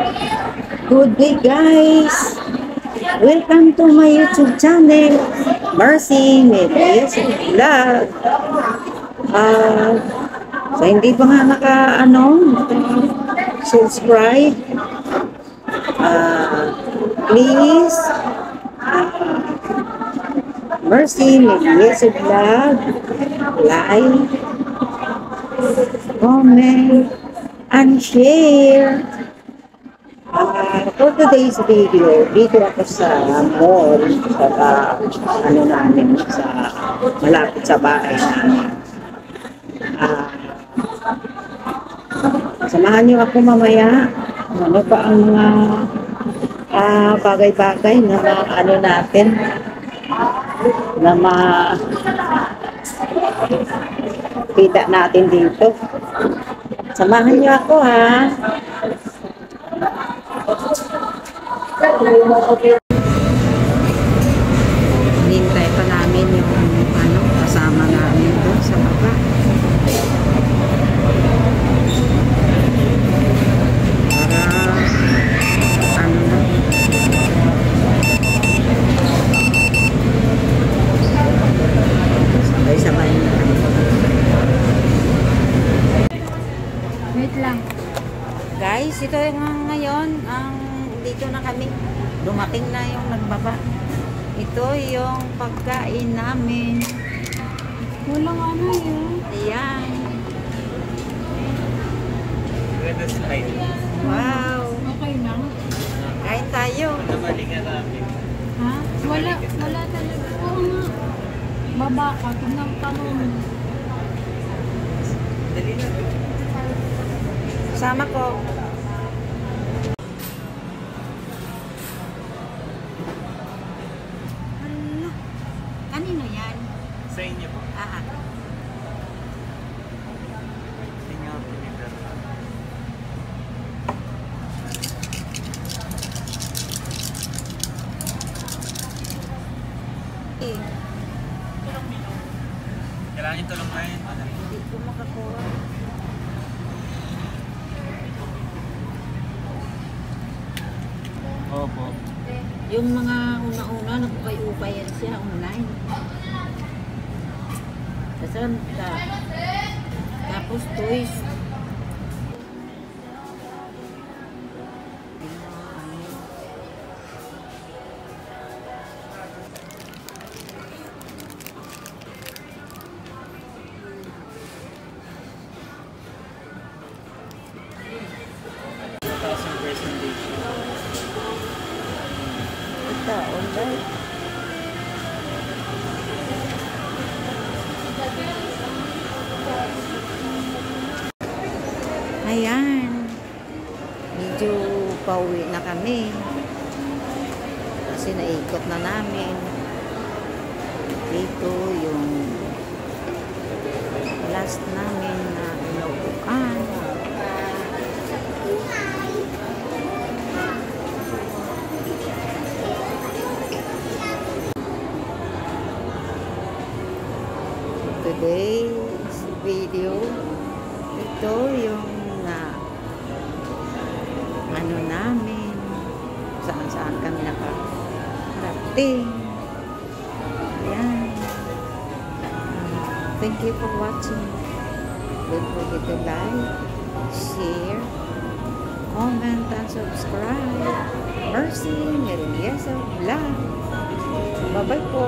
Good day guys! Welcome to my YouTube channel, Mercy Medias Vlog. So hindi pa nga subscribe, please, Mercy Medias Vlog, like, comment, and share. For today's video, dito ako sa mall, sa malapit sa bahay namin. Samahan niyo ako mamaya. Ano pa ang mga bagay-bagay na natin, na kita natin dito. Samahan niyo ako ha. Hinintay pa namin yung kasama namin doon sa baba. Para sabay-sabay na kami. Wait lang. Guys, ito yung ngayon dito na kami. Dumating na yung nagbaba. Ito yung pagkain namin. Walang yun. Ayan. Wow. Okay na. Kain tayo. Ha? Wala talaga. Oo nga. Baba ka. Tignan tanong. Sama ko. Kanino yan? Sa inyo po. Inyo po dito. Kailangan yung tulong ngayon. Hindi ko makakuha. Opo. Yung mga una-una, nagpupay-upayan siya online. Tapos toys. Ito, online. Ayan. Medyo pauwi na kami. Kasi naikot na namin. Dito yung last namin na inuupuan. Today's video, ito yung namin, saan kami nakarating. Ayan. Thank you for watching. Don't forget to like, share, comment, and subscribe. Mercy Medias Vlog. Bye-bye po.